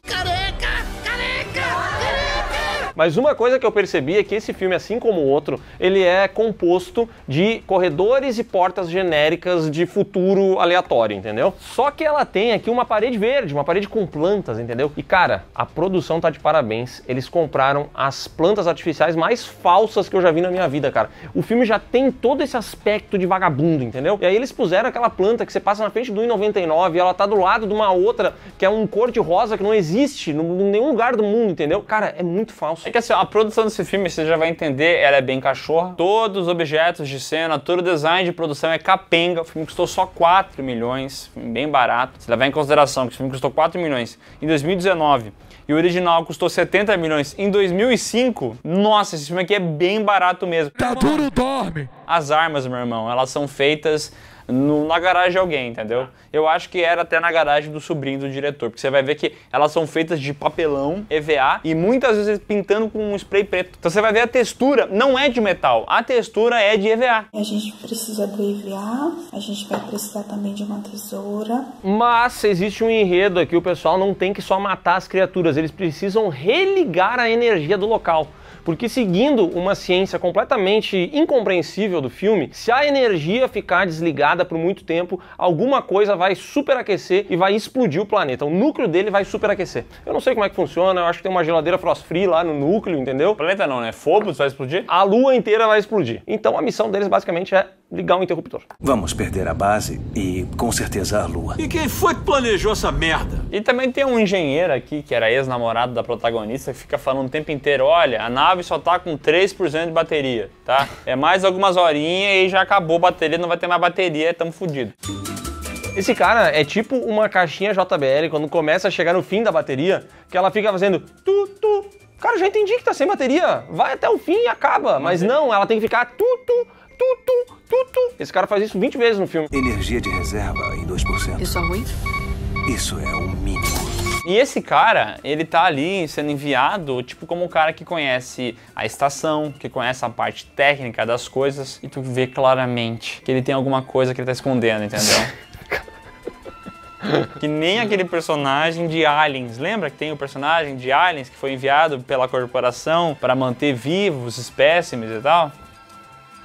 Mas uma coisa que eu percebi é que esse filme, assim como o outro, ele é composto de corredores e portas genéricas de futuro aleatório, entendeu? Só que ela tem aqui uma parede verde, uma parede com plantas, entendeu? E cara, a produção tá de parabéns. Eles compraram as plantas artificiais mais falsas que eu já vi na minha vida, cara. O filme já tem todo esse aspecto de vagabundo, entendeu? E aí eles puseram aquela planta que você passa na frente do 1,99 e ela tá do lado de uma outra que é um cor de rosa que não existe em nenhum lugar do mundo, entendeu? Cara, é muito falso. É que assim, a produção desse filme, você já vai entender, ela é bem cachorra. Todos os objetos de cena, todo o design de produção é capenga. O filme custou só 4 milhões, bem barato. Se levar em consideração que o filme custou 4 milhões em 2019 e o original custou 70 milhões em 2005, nossa, esse filme aqui é bem barato mesmo. Tá duro, dorme! As armas, meu irmão, elas são feitas na garagem de alguém, entendeu? Eu acho que era até na garagem do sobrinho do diretor, porque você vai ver que elas são feitas de papelão, EVA, e muitas vezes pintando com um spray preto. Então você vai ver a textura, não é de metal, a textura é de EVA. A gente precisa do EVA, a gente vai precisar também de uma tesoura. Mas existe um enredo aqui, o pessoal não tem que só matar as criaturas, eles precisam religar a energia do local. Porque seguindo uma ciência completamente incompreensível do filme, se a energia ficar desligada por muito tempo, alguma coisa vai superaquecer e vai explodir o planeta. O núcleo dele vai superaquecer. Eu não sei como é que funciona, eu acho que tem uma geladeira frost free lá no núcleo, entendeu? O planeta não, né? Phobos vai explodir? A lua inteira vai explodir. Então a missão deles basicamente é ligar um interruptor. Vamos perder a base e, com certeza, a lua. E quem foi que planejou essa merda? E também tem um engenheiro aqui, que era ex-namorado da protagonista, que fica falando o tempo inteiro, olha, a nave só tá com 3% de bateria, tá? É mais algumas horinhas e já acabou a bateria, não vai ter mais bateria, tamo fudido. Esse cara é tipo uma caixinha JBL, quando começa a chegar no fim da bateria, que ela fica fazendo tu. Cara, já entendi que tá sem bateria, vai até o fim e acaba. Mas não, ela tem que ficar tu. Esse cara faz isso 20 vezes no filme. Energia de reserva em 2%. Isso é ruim? Isso é o mínimo. E esse cara, ele tá ali sendo enviado, tipo, como um cara que conhece a estação, que conhece a parte técnica das coisas, e tu vê claramente que ele tem alguma coisa que ele tá escondendo, entendeu? Que nem aquele personagem de Aliens. Lembra que tem o personagem de Aliens que foi enviado pela corporação para manter vivos os espécimes e tal?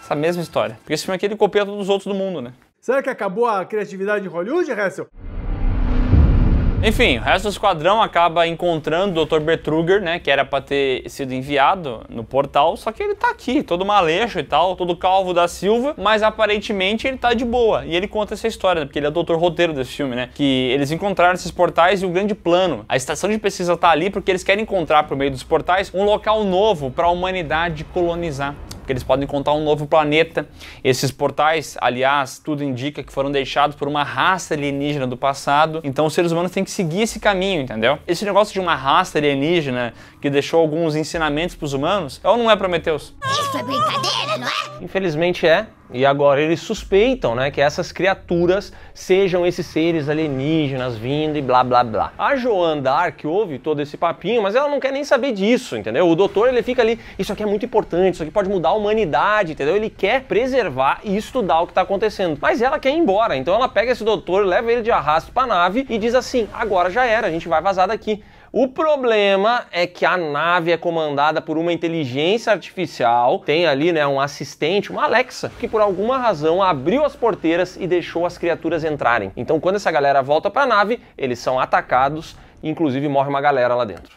Essa mesma história. Porque esse filme aqui ele copia todos os outros do mundo, né? Será que acabou a criatividade em Hollywood, Hessel? Enfim, o resto do esquadrão acaba encontrando o Dr. Betruger, né, que era pra ter sido enviado no portal, só que ele tá aqui, todo maleixo e tal, todo calvo da Silva, mas aparentemente ele tá de boa. E ele conta essa história, né, porque ele é o doutor roteiro desse filme, né, que eles encontraram esses portais e o grande plano. A estação de pesquisa tá ali porque eles querem encontrar, por meio dos portais, um local novo para a humanidade colonizar. Porque eles podem encontrar um novo planeta. Esses portais, aliás, tudo indica que foram deixados por uma raça alienígena do passado. Então os seres humanos têm que seguir esse caminho, entendeu? Esse negócio de uma raça alienígena que deixou alguns ensinamentos para os humanos, ou não é Prometheus? Isso é brincadeira, não é? Infelizmente é. E agora eles suspeitam, né, que essas criaturas sejam esses seres alienígenas vindo e blá blá blá. A Joanne Dark ouve todo esse papinho, mas ela não quer nem saber disso, entendeu? O doutor, ele fica ali, isso aqui é muito importante, isso aqui pode mudar a humanidade, entendeu? Ele quer preservar e estudar o que tá acontecendo. Mas ela quer ir embora, então ela pega esse doutor, leva ele de arrasto pra nave e diz assim, agora já era, a gente vai vazar daqui. O problema é que a nave é comandada por uma inteligência artificial, tem ali, né, um assistente, uma Alexa, que por alguma razão abriu as porteiras e deixou as criaturas entrarem. Então quando essa galera volta pra nave, eles são atacados, inclusive morre uma galera lá dentro.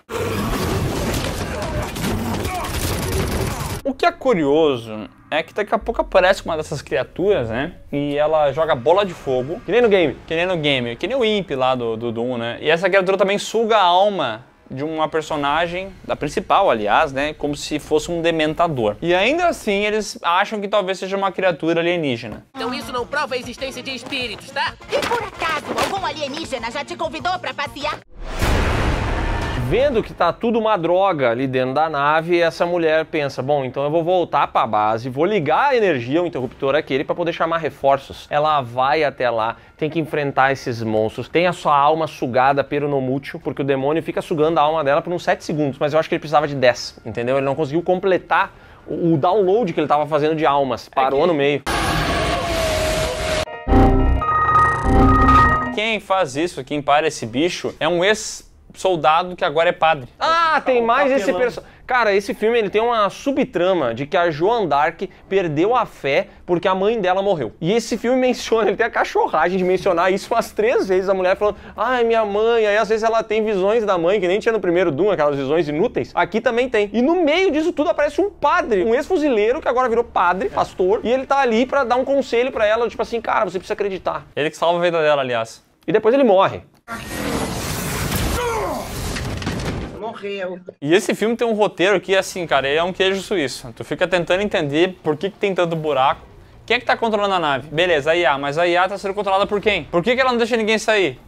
O que é curioso é que daqui a pouco aparece uma dessas criaturas, né? E ela joga bola de fogo. Que nem no game. Que nem no game. Que nem o Imp lá do Doom, né? E essa criatura também suga a alma de uma personagem, da principal, aliás, né? Como se fosse um dementador. E ainda assim, eles acham que talvez seja uma criatura alienígena. Então isso não prova a existência de espíritos, tá? E por acaso, algum alienígena já te convidou pra passear? Vendo que tá tudo uma droga ali dentro da nave, essa mulher pensa, bom, então eu vou voltar pra base, vou ligar a energia, o interruptor aquele, pra poder chamar reforços. Ela vai até lá, tem que enfrentar esses monstros, tem a sua alma sugada pelo Nomútil, porque o demônio fica sugando a alma dela por uns 7 segundos, mas eu acho que ele precisava de 10, entendeu? Ele não conseguiu completar o download que ele tava fazendo de almas, parou no meio. Quem faz isso, quem para esse bicho, é um ex-soldado que agora é padre. Ah, tem mais esse personagem. Cara, esse filme ele tem uma subtrama de que a Joan d'Arc perdeu a fé porque a mãe dela morreu. E esse filme menciona, ele tem a cachorragem de mencionar isso umas 3 vezes, a mulher falando, ai, minha mãe, aí às vezes ela tem visões da mãe, que nem tinha no primeiro Doom, aquelas visões inúteis. Aqui também tem. E no meio disso tudo aparece um padre, um ex-fuzileiro que agora virou padre, pastor, e ele tá ali pra dar um conselho pra ela, tipo assim, cara, você precisa acreditar. Ele que salva a vida dela, aliás. E depois ele morre. Morreu. E esse filme tem um roteiro que, assim, cara, ele é um queijo suíço. Tu fica tentando entender por que tem tanto buraco. Quem é que tá controlando a nave? Beleza, a IA, mas a IA tá sendo controlada por quem? Por que ela não deixa ninguém sair?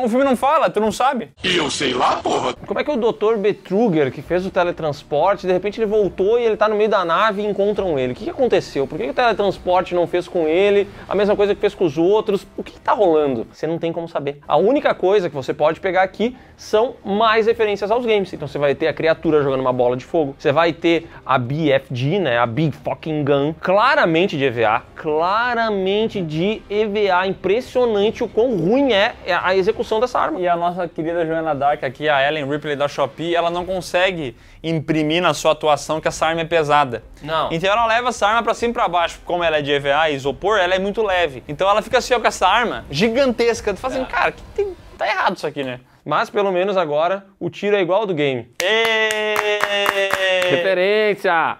O filme não fala, tu não sabe? Eu sei lá, porra. Como é que o Dr. Betruger, que fez o teletransporte, de repente ele voltou e ele tá no meio da nave e encontram ele? O que aconteceu? Por que o teletransporte não fez com ele a mesma coisa que fez com os outros? O que tá rolando? Você não tem como saber. A única coisa que você pode pegar aqui são mais referências aos games. Então você vai ter a criatura jogando uma bola de fogo, você vai ter a BFG, né, a Big Fucking Gun, claramente de EVA, impressionante o quão ruim é a execução dessa arma. E a nossa querida Joana d'Arc aqui, a Ellen Ripley da Shopee, ela não consegue imprimir na sua atuação que essa arma é pesada. Não. Então ela leva essa arma pra cima e pra baixo. Como ela é de EVA e isopor, ela é muito leve. Então ela fica assim, ó, com essa arma gigantesca. Tu fala assim, cara, tá errado isso aqui, né? Mas pelo menos agora o tiro é igual ao do game. Referência!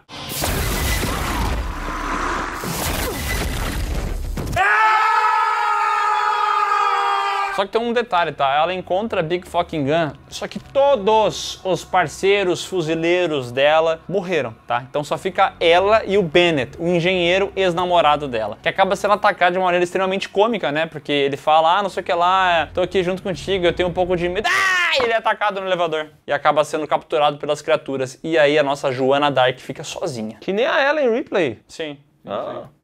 Só que tem um detalhe, tá? Ela encontra a Big Fucking Gun, só que todos os parceiros fuzileiros dela morreram, tá? Então só fica ela e o Bennett, o engenheiro ex-namorado dela, que acaba sendo atacado de uma maneira extremamente cômica, né? Porque ele fala, não sei o que lá, tô aqui junto contigo, eu tenho um pouco de medo. E ele é atacado no elevador e acaba sendo capturado pelas criaturas. E aí a nossa Joana d'Arc fica sozinha. Que nem a Ellen Ripley. Sim.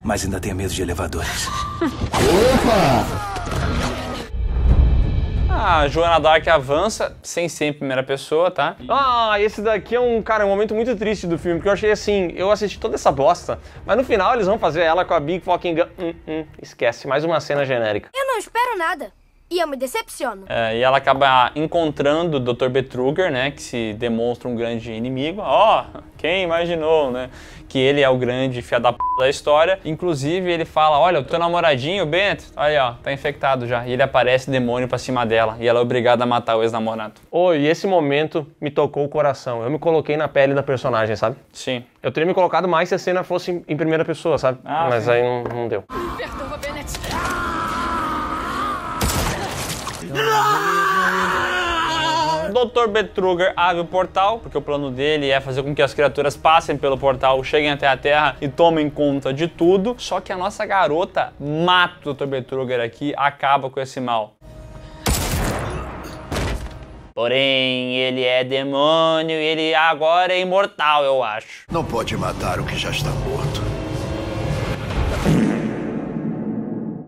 Mas ainda tenho medo de elevadores. Opa! A Joana d'Arc avança, sem ser em primeira pessoa, tá? Ah, esse daqui é um momento muito triste do filme, porque eu achei assim, eu assisti toda essa bosta, mas no final eles vão fazer ela com a Big Fucking Gun. Esquece, mais uma cena genérica. Eu não espero nada. E eu me decepciono. E ela acaba encontrando o Dr. Betruger, né? Que se demonstra um grande inimigo. Quem imaginou, né? Que ele é o grande filho da p da história. Inclusive, ele fala, olha, o teu namoradinho, o Bennett, aí ó, tá infectado já. E ele aparece demônio pra cima dela. E ela é obrigada a matar o ex-namorado. E esse momento me tocou o coração. Eu me coloquei na pele da personagem, sabe? Sim. Eu teria me colocado mais se a cena fosse em primeira pessoa, sabe? Mas sim. Aí não deu. Perdoa, Bennett. Dr. Betruger abre o portal, porque o plano dele é fazer com que as criaturas passem pelo portal, cheguem até a Terra e tomem conta de tudo. Só que a nossa garota mata o Dr. Betruger aqui, acaba com esse mal. Porém, ele é demônio e ele agora é imortal, eu acho. Não pode matar o que já está morto.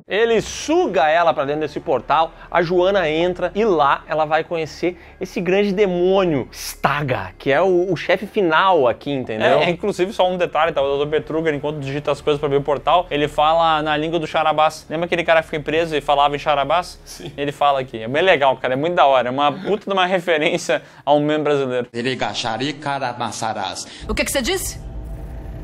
Ele suga ela pra dentro desse portal, a Joana entra e lá ela vai conhecer esse grande demônio, Staga, que é o chefe final aqui, entendeu? Inclusive, só um detalhe, tá? O Dr. Petruger, enquanto digita as coisas pra ver o portal, ele fala na língua do Charabás. Lembra aquele cara que foi preso e falava em Charabás? Sim. Ele fala aqui. É bem legal, cara, é muito da hora. É uma puta de uma referência ao meme brasileiro. O que você disse?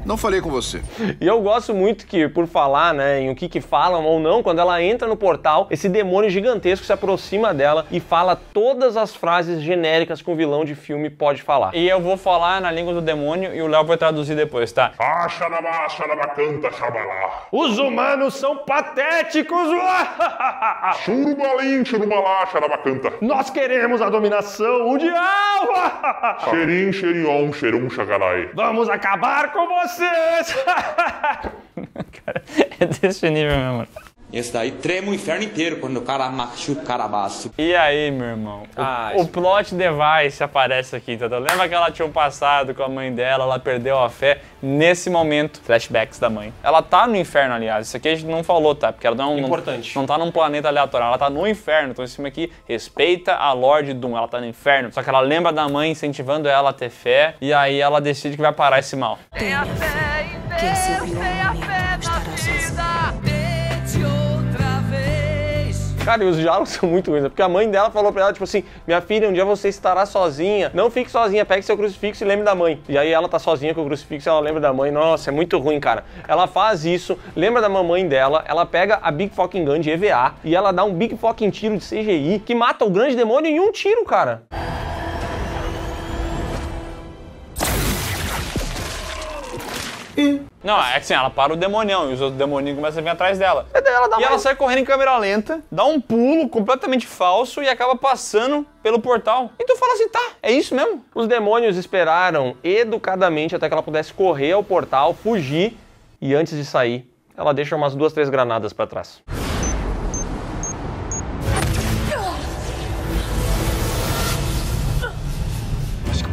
Não falei com você. E eu gosto muito que, por falar, né, em o que falam ou não, quando ela entra no portal, esse demônio gigantesco se aproxima dela e fala todas as frases genéricas que um vilão de filme pode falar. E eu vou falar na língua do demônio e o Léo vai traduzir depois, tá? Os humanos são patéticos! Churubalim, churubalá, xarabacanta. Nós queremos a dominação mundial! Xerim, xerion, xerum, xagarai. Vamos acabar com vocês! Cara, é desse nível mesmo. Esse daí trema o inferno inteiro quando o cara machuca o carabaço. E aí, meu irmão? O plot device aparece aqui, entendeu? Lembra que ela tinha um passado com a mãe dela, ela perdeu a fé. Nesse momento, flashbacks da mãe. Ela tá no inferno, aliás. Isso aqui a gente não falou, tá? Porque ela não tá num planeta aleatório, ela tá no inferno. Então esse filme aqui respeita a Lorde Doom, ela tá no inferno. Só que ela lembra da mãe incentivando ela a ter fé, e aí ela decide que vai parar esse mal. Tenha fé em Deus, tenha fé na vida. Cara, e os diálogos são muito ruins, né? Porque a mãe dela falou pra ela, tipo assim, minha filha, um dia você estará sozinha, não fique sozinha, pegue seu crucifixo e lembre da mãe. E aí ela tá sozinha com o crucifixo e ela lembra da mãe. Nossa, é muito ruim, cara. Ela faz isso, lembra da mamãe dela, ela pega a Big Fucking Gun de EVA e ela dá um Big Fucking tiro de CGI que mata o grande demônio em um tiro, cara. Não, é que assim, ela para o demonião e os outros demoninhos começam a vir atrás dela. Ela sai correndo em câmera lenta, dá um pulo completamente falso e acaba passando pelo portal. E tu fala assim, tá, é isso mesmo? Os demônios esperaram educadamente até que ela pudesse correr ao portal, fugir, e antes de sair, ela deixa umas 2, 3 granadas pra trás.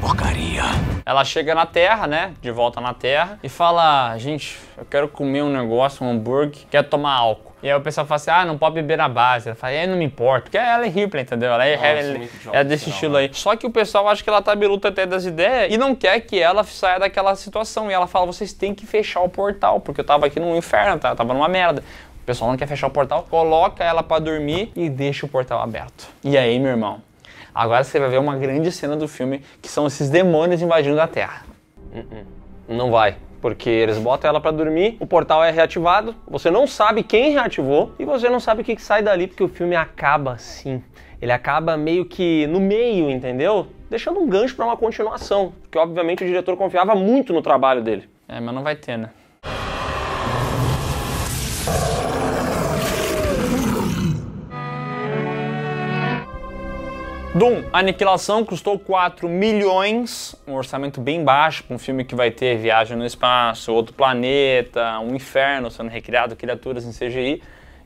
Porcaria. Ela chega na Terra, né, de volta na Terra, e fala, gente, eu quero comer um negócio, um hambúrguer, quero tomar álcool. E aí o pessoal fala assim, não pode beber na base. Ela fala, não me importa, porque ela é Ripley, entendeu? Ela é desse estilo aí. Só que o pessoal acha que ela tá biluta até das ideias e não quer que ela saia daquela situação. E ela fala, vocês têm que fechar o portal, porque eu tava aqui no inferno, tá? Eu tava numa merda. O pessoal não quer fechar o portal, coloca ela pra dormir e deixa o portal aberto. E aí, meu irmão? Agora você vai ver uma grande cena do filme, que são esses demônios invadindo a Terra. Não vai, porque eles botam ela pra dormir, o portal é reativado, você não sabe quem reativou e você não sabe o que sai dali, porque o filme acaba assim. Ele acaba meio que no meio, entendeu? Deixando um gancho pra uma continuação, porque obviamente o diretor confiava muito no trabalho dele. Mas não vai ter, né? Doom, Aniquilação custou 4 milhões, um orçamento bem baixo para um filme que vai ter viagem no espaço, outro planeta, um inferno sendo recriado, criaturas em CGI.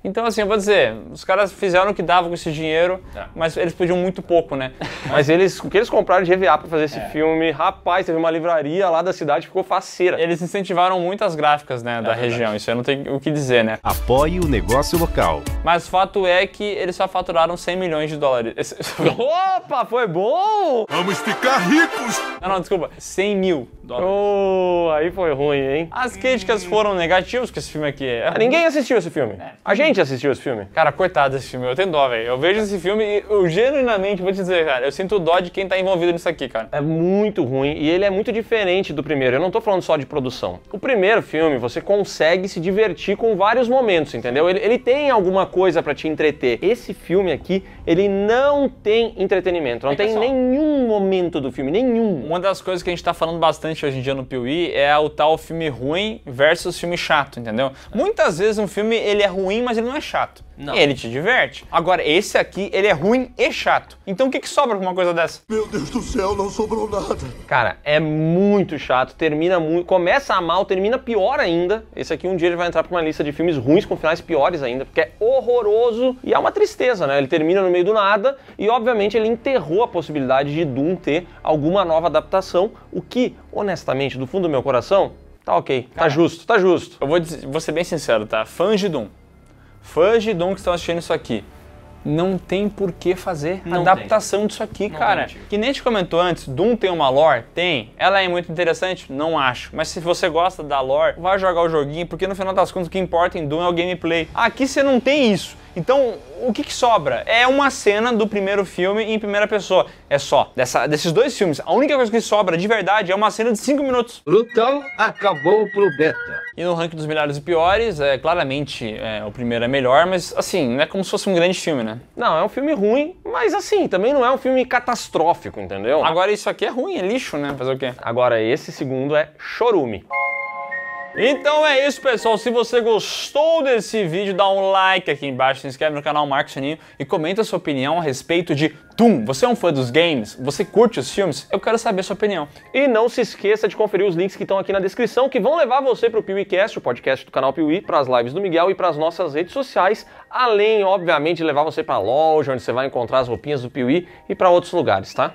Então assim, eu vou dizer, os caras fizeram o que davam com esse dinheiro, mas eles pediam muito pouco, né? Mas o que eles compraram de EVA pra fazer esse filme, rapaz, teve uma livraria lá da cidade, ficou faceira. Eles incentivaram muito as gráficas, né, da região, isso eu não tenho o que dizer, né? Apoie o negócio local. Mas o fato é que eles só faturaram 100 milhões de dólares. Opa, foi bom! Vamos ficar ricos! Não, desculpa, 100 mil dólares. Oh, aí foi ruim, hein? As críticas foram negativas com esse filme aqui. Ninguém assistiu esse filme. A gente assistiu esse filme. Cara, coitado desse filme, eu tenho dó, velho. Eu vejo esse filme e eu genuinamente vou te dizer, cara, eu sinto dó de quem tá envolvido nisso aqui, cara. É muito ruim e ele é muito diferente do primeiro. Eu não tô falando só de produção. O primeiro filme, você consegue se divertir com vários momentos, entendeu? Ele tem alguma coisa pra te entreter. Esse filme aqui, ele não tem entretenimento. Não tem nenhum momento do filme, nenhum. Uma das coisas que a gente tá falando bastante hoje em dia no Piuí é o tal filme ruim versus filme chato, entendeu? Muitas vezes um filme, ele é ruim, mas ele não é chato. Não. Ele te diverte. Agora, esse aqui, ele é ruim e chato. Então o que sobra pra uma coisa dessa? Meu Deus do céu, não sobrou nada. Cara, é muito chato, termina muito... Começa mal, termina pior ainda. Esse aqui um dia ele vai entrar pra uma lista de filmes ruins com finais piores ainda, porque é horroroso e é uma tristeza, né? Ele termina no meio do nada e, obviamente, ele enterrou a possibilidade de Doom ter alguma nova adaptação, o que, honestamente, do fundo do meu coração, tá ok. Cara, tá justo, tá justo. Eu vou ser bem sincero, tá? Fãs de Doom, fãs de Doom que estão assistindo isso aqui, não tem por que fazer adaptação disso aqui, cara. Que nem a gente comentou antes, Doom tem uma lore? Tem. Ela é muito interessante? Não acho. Mas se você gosta da lore, vai jogar o joguinho, porque no final das contas o que importa em Doom é o gameplay. Aqui você não tem isso. Então, o que sobra? É uma cena do primeiro filme em primeira pessoa. É só. Desses dois filmes, a única coisa que sobra de verdade é uma cena de 5 minutos. Então, acabou pro beta. E no ranking dos melhores e piores, claramente o primeiro é melhor, mas assim, não é como se fosse um grande filme, né? Não, é um filme ruim, mas assim, também não é um filme catastrófico, entendeu? Agora isso aqui é ruim, é lixo, né? Fazer o quê? Agora esse segundo é chorume. Então é isso, pessoal. Se você gostou desse vídeo, dá um like aqui embaixo, se inscreve no canal, marca o sininho e comenta a sua opinião a respeito de Doom. Você é um fã dos games? Você curte os filmes? Eu quero saber a sua opinião. E não se esqueça de conferir os links que estão aqui na descrição, que vão levar você para o PeeWeeCast, o podcast do canal Piuí, para as lives do Miguel e para as nossas redes sociais, além, obviamente, de levar você para a loja, onde você vai encontrar as roupinhas do Piuí e para outros lugares, tá?